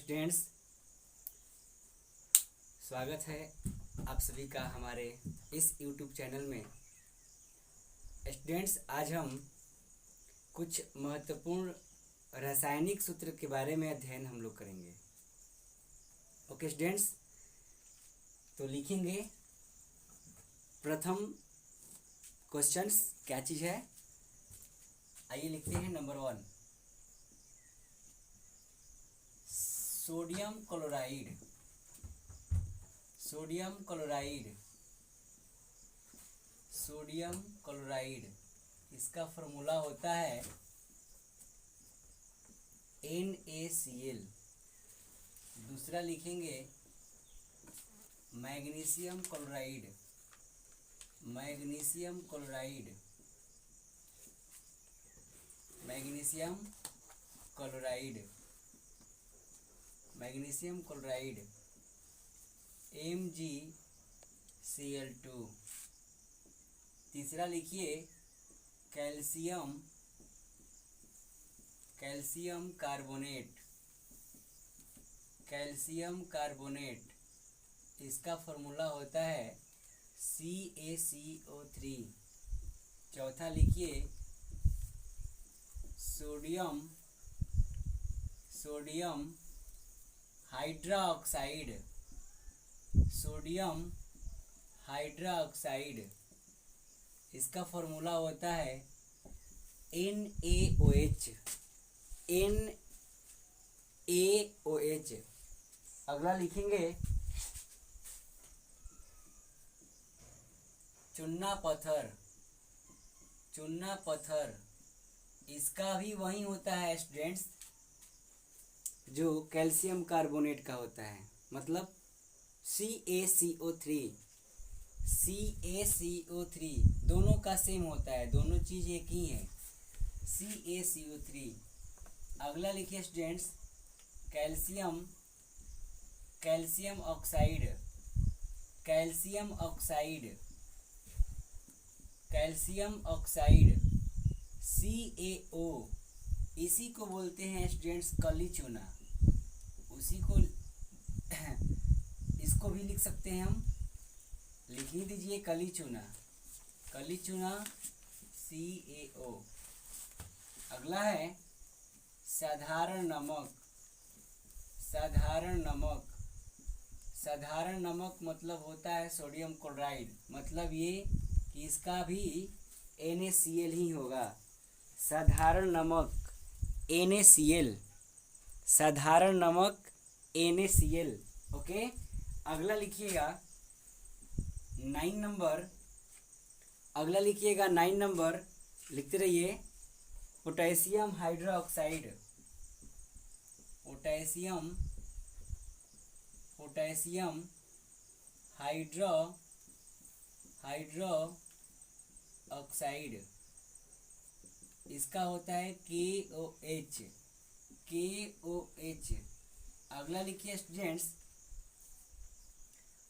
Students, स्वागत है आप सभी का हमारे इस YouTube चैनल में। स्टूडेंट्स, आज हम कुछ महत्वपूर्ण रासायनिक सूत्र के बारे में अध्ययन हम लोग करेंगे। ओके स्टूडेंट्स, तो लिखेंगे प्रथम क्वेश्चंस क्या चीज़ है। आइए लिखते हैं number 1, sodium chloride. Sodium chloride, sodium chloride, इसका फॉर्मूला होता है NaCl। दूसरा लिखेंगे magnesium chloride. Magnesium chloride, magnesium chloride, magnesium chloride MgCl2। तीसरा लिखिए calcium, calcium carbonate, calcium carbonate, इसका फॉर्मूला होता है CaCO3। चौथा लिखिए sodium, sodium hydroxide, sodium hydroxide, इसका फॉर्मूला होता है NaOH। NaOH। अगला लिखेंगे चूना पत्थर, चूना पत्थर, इसका भी वही होता है स्टूडेंट्स जो कैल्शियम कार्बोनेट का होता है, मतलब CaCO3। CaCO3 दोनों का सेम होता है, दोनों चीज़ एक ही है, CaCO3। अगला लिखिए students calcium, calcium oxide, calcium oxide, calcium oxide CaO, इसी को बोलते हैं स्टूडेंट्स कली चूना। उसी को इसको भी लिख सकते हैं हम, लिख ही दीजिए कली चूना, कली चूना CaO। अगला है साधारण नमक। साधारण नमक, साधारण नमक मतलब होता है सोडियम क्लोराइड, मतलब ये कि इसका भी NaCl ही होगा। साधारण नमक NaCl, साधारण नमक NaCl। ओके, अगला लिखिएगा 9 नंबर। अगला लिखिएगा 9 नंबर, लिखते रहिए potassium hydroxide. Potassium, potassium hydro oxide, इसका होता है KOH। KOH। अगला लिखिए स्टूडेंट्स,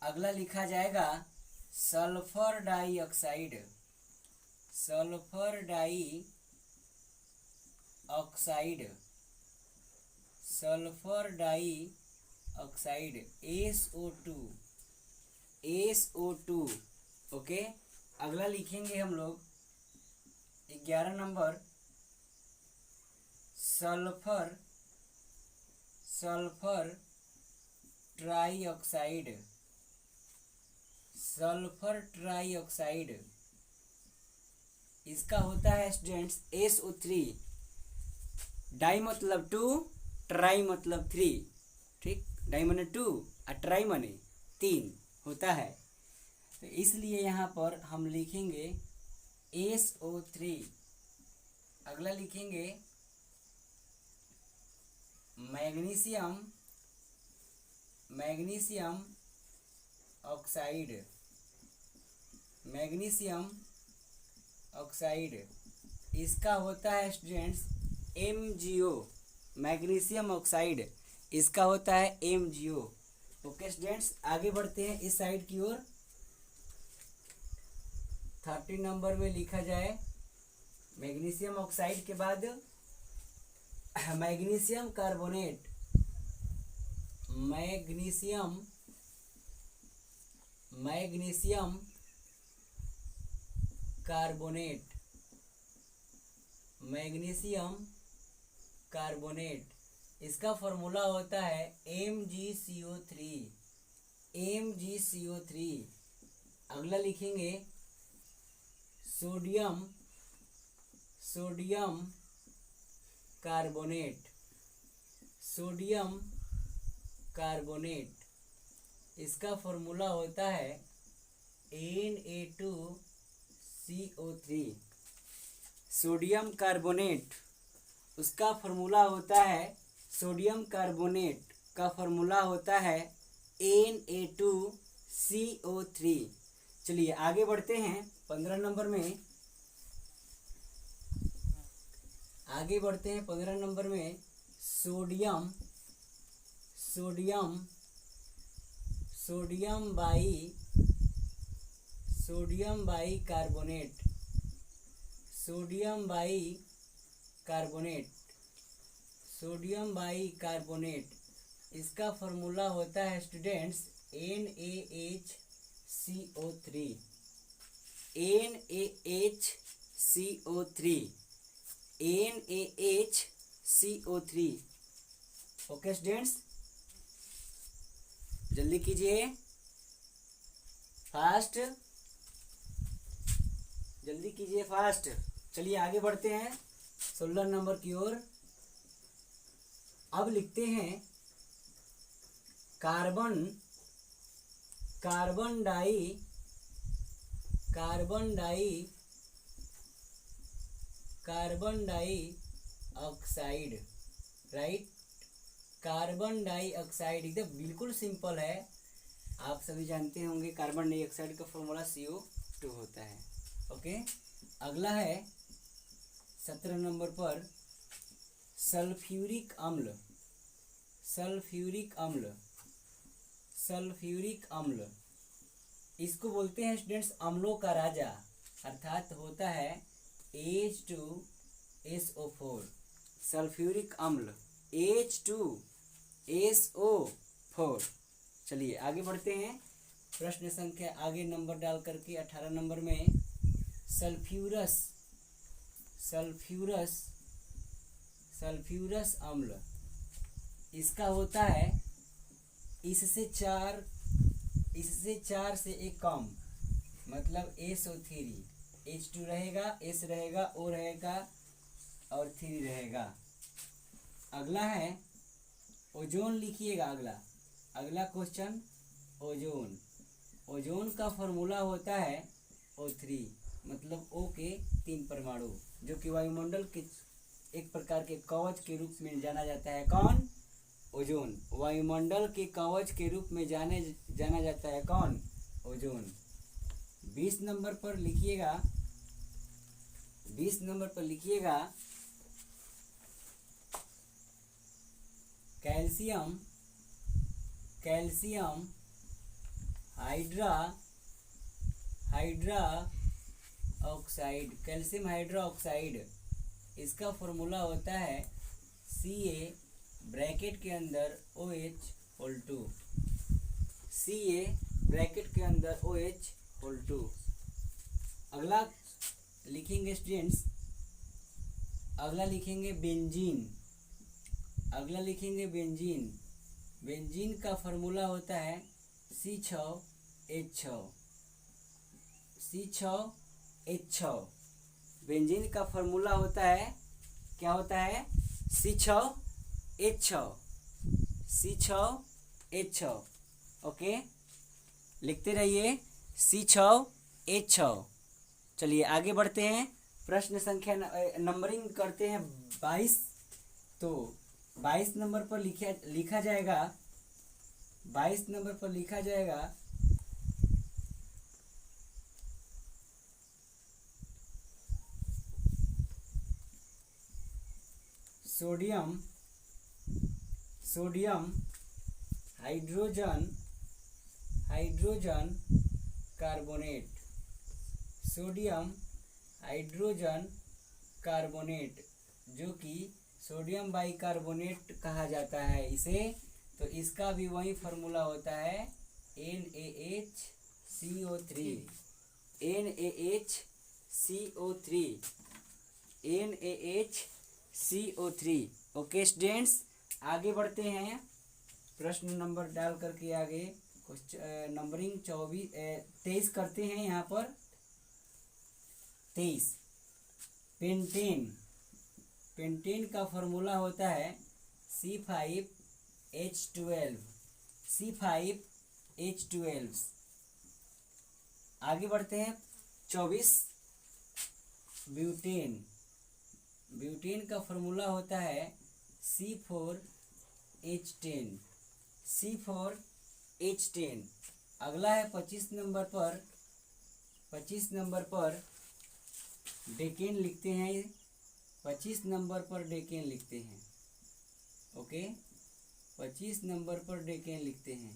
अगला लिखा जाएगा sulphur dioxide. Sulphur dioxide, sulphur dioxide SO2। SO2। Okay, अगला लिखेंगे हम लोग 11 number sulphur, sulphur trioxide. Sulphur trioxide, इसका होता है स्टूडेंट्स SO3। डाई मतलब 2, ट्राई मतलब 3। ठीक, डाई माने 2 और ट्राई माने 3 होता है, तो इसलिए यहाँ पर हम लिखेंगे SO3। अगला लिखेंगे magnesium, magnesium oxide. Magnesium oxide, इसका होता है स्टूडेंट्स MgO। मैग्नीशियम ऑक्साइड, इसका होता है MgO। ओके स्टूडेंट्स, आगे बढ़ते हैं इस साइड की ओर। 30 नंबर में लिखा जाए मैग्नीशियम ऑक्साइड के बाद magnesium carbonate. Magnesium magnesium carbonate, magnesium carbonate, इसका फॉर्मूला होता है MgCO3, MgCO3। अगला लिखेंगे sodium sodium carbonate, sodium carbonate, इसका फॉर्मूला होता है Na2CO3। सोडियम कार्बोनेट, उसका फॉर्मूला होता है, सोडियम कार्बोनेट का फॉर्मूला होता है Na2CO3। चलिए आगे बढ़ते हैं 15 नंबर में, आगे बढ़ते हैं 15 नंबर में। Sodium sodium sodium by carbonate, sodium by carbonate, sodium by carbonate, इसका फॉर्मूला होता है students NaHCO3, NaHCO3, NaHCO3। Okay students, जल्दी कीजिए, फास्ट, जल्दी कीजिए फास्ट। चलिए आगे बढ़ते हैं 16 नंबर की ओर। अब लिखते हैं carbon carbon dioxide, right. Carbon dioxide एकदम बिल्कुल सिंपल है, आप सभी जानते होंगे कार्बन डाइऑक्साइड का फॉर्मूला CO2 होता है। ओके, अगला है 17 नंबर पर सल्फ्यूरिक अम्ल, सल्फ्यूरिक अम्ल, सल्फ्यूरिक अम्ल, इसको बोलते हैं स्टूडेंट्स अम्लों का राजा, अर्थात होता है H2SO4। सल्फ्यूरिक अम्ल H2SO4। चलिए आगे बढ़ते हैं, प्रश्न संख्या आगे नंबर डाल करके 18 नंबर में सल्फ्यूरस सल्फ्यूरस सल्फ्यूरस अम्ल, इसका होता है इससे चार से एक कम, मतलब SO3, H2 रहेगा, S रहेगा, O रहेगा और 3 रहेगा। अगला है ओजोन, लिखिएगा अगला क्वेश्चन ओजोन, ओजोन का फॉर्मूला होता है O3, मतलब O के 3 परमाणु, जो कि वायुमंडल के एक प्रकार के कवच के रूप में जाना जाता है। कौन? ओजोन, वायुमंडल के कवच के रूप में जाना जाता है। कौन? ओजोन। 20 नंबर पर लिखिएगा, 20 नंबर पर लिखिएगा calcium hydra oxide, calcium hydra oxide, इसका फॉर्मूला होता है Ca ब्रैकेट के अंदर OH2, Ca ब्रैकेट के अंदर OH2। अगला लिखेंगे स्टूडेंट्स, अगला लिखेंगे बेंजीन, अगला लिखेंगे बेंजीन, बेंजीन का फॉर्मूला होता है C6H6, C6H6, बेंजीन का फॉर्मूला होता है, क्या होता है? C6H6, C6H6। ओके, लिखते रहिए C6H6। चलिए आगे बढ़ते हैं, प्रश्न संख्या नंबरिंग करते हैं 22। तो 22 नंबर पर लिखा जाएगा, 22 नंबर पर लिखा जाएगा sodium hydrogen carbonate, sodium hydrogen carbonate, जो कि सोडियम बाइकार्बोनेट कहा जाता है, इसे तो इसका भी वही फार्मूला होता है NaHCO3, NaHCO3, NaHCO3। Okay students, आगे बढ़ते हैं प्रश्न नंबर डाल करके आगे नंबरिंग 23 करते हैं। यहाँ पर 23 पेंटेन का फॉर्मूला होता है C5H12। आगे बढ़ते हैं 24 ब्यूटेन का फॉर्मूला होता है C4H10। अगला है 25 नंबर पर डेकेन लिखते हैं। 25 नंबर पर डेकेन लिखते हैं। ओके, 25 नंबर पर डेकेन लिखते हैं।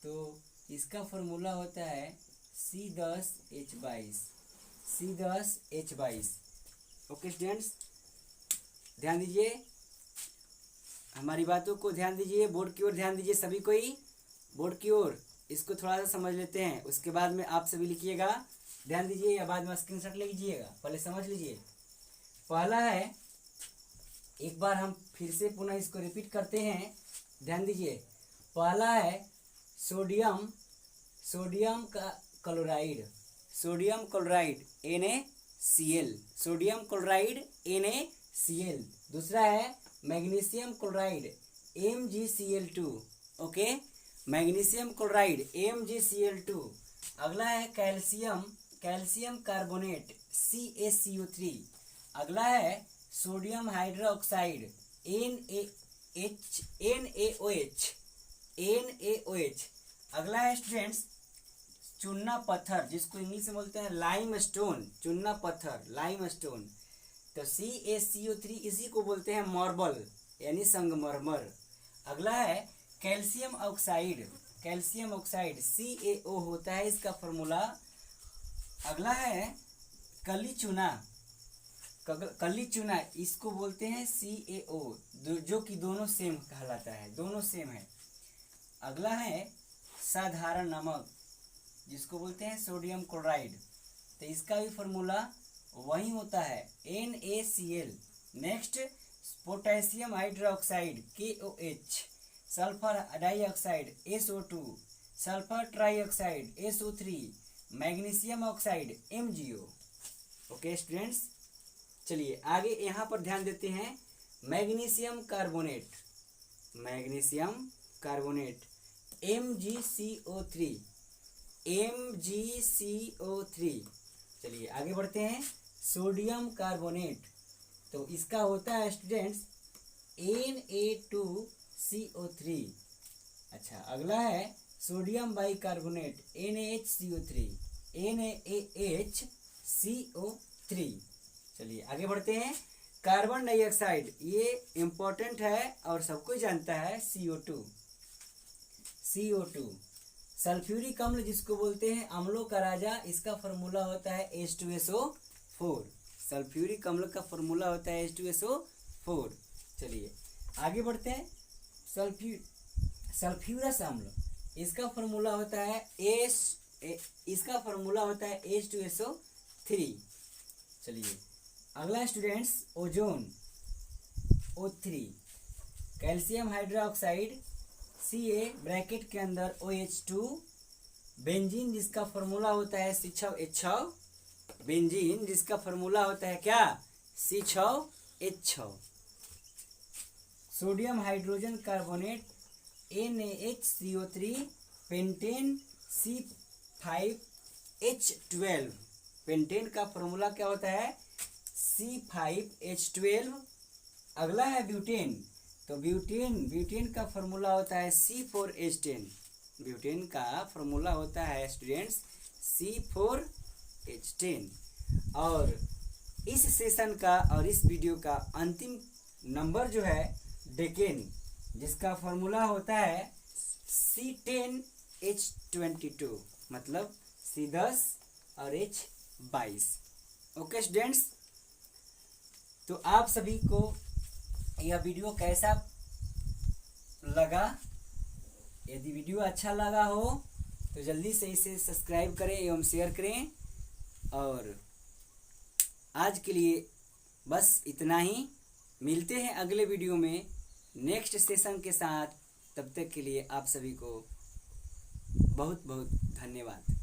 तो इसका फॉर्मूला होता है C10H22। ओके स्टूडेंट्स, ध्यान दीजिए, हमारी बातों को ध्यान दीजिए, बोर्ड की ओर ध्यान दीजिए। सभी कोई बोर्ड की ओर, इसको थोड़ा सा समझ लेते हैं, उसके बाद में आप सभी लिखिएगा। ध्यान दीजिए या बाद में स्क्रीनशॉट ले लीजिएगा, पहले समझ लीजिए। पहला है, एक बार हम फिर से पुनः इसको रिपीट करते हैं, ध्यान दीजिए। पहला है सोडियम क्लोराइड NaCl। दूसरा है magnesium chloride MgCl2। Okay, magnesium chloride MgCl2। अगला है कैल्शियम कार्बोनेट CaCO3। अगला है सोडियम हाइड्रोक्साइड NaOH। अगला है स्टूडेंट्स चूना पत्थर, जिसको इंग्लिश में बोलते हैं लाइमस्टोन। चूना पत्थर लाइमस्टोन। तो CaCO3 इसी को बोलते हैं मार्बल यानी संगमरमर। अगला है कैल्शियम ऑक्साइड CaO होता है इसका फॉर्मूला। अगला है कली चूना, इसको बोलते हैं CaO, जो कि दोनों सेम कहलाता है, दोनों सेम है। अगला है साधारण नमक, जिसको बोलते हैं सोडियम क्लोराइड। तो इसका भी फॉर्मूला वही होता है NaCl। Next potassium hydroxide KOH, sulphur dioxide SO2, sulphur trioxide SO3, magnesium oxide MgO। Okay students, चलिए आगे यहाँ पर ध्यान देते हैं। Magnesium carbonate MgCO3। चलिए आगे बढ़ते हैं। सोडियम कार्बोनेट, तो इसका होता है स्टूडेंट्स Na2CO3। अच्छा, अगला है सोडियम बाइकार्बोनेट NaHCO3। चलिए आगे बढ़ते हैं। कार्बन डाइऑक्साइड, ये इम्पोर्टेंट है और सबको जानता है, CO2। सल्फ्यूरिक अम्ल, जिसको बोलते हैं अम्लों का राजा, इसका फॉर्मूला होता है H2SO4। सल्फ्यूरिक अम्ल का फॉर्मूला होता है H2SO4। चलिए आगे बढ़ते हैं। सल्फ्यूरस अम्ल, इसका फॉर्मूला होता है H2SO3। चलिए अगला students ozone O3। Calcium hydroxide Ca bracket के अंदर OH2। बेंजीन, जिसका फॉर्मूला होता है C6H6। बेंजीन जिसका फॉर्मूला होता है क्या, C6H6। Sodium hydrogen carbonate NaHCO3। Pentane C5H12। Pentane का फॉर्मूला क्या होता है, C5H12। अगला है ब्यूटेन, तो ब्यूटेन का फॉर्मूला होता है C4H10। ब्यूटेन का फॉर्मूला होता है स्टूडेंट्स C4H10। और इस सेशन का और इस वीडियो का अंतिम नंबर जो है डेकेन, जिसका फॉर्मूला होता है C10H22, मतलब C10 और H22। ओके स्टूडेंट्स, तो आप सभी को यह वीडियो कैसा लगा यदि वीडियो अच्छा लगा हो तो जल्दी से इसे सब्सक्राइब करें एवं शेयर करें। और आज के लिए बस इतना ही। मिलते हैं अगले वीडियो में नेक्स्ट सेशन के साथ। तब तक के लिए आप सभी को बहुत बहुत धन्यवाद।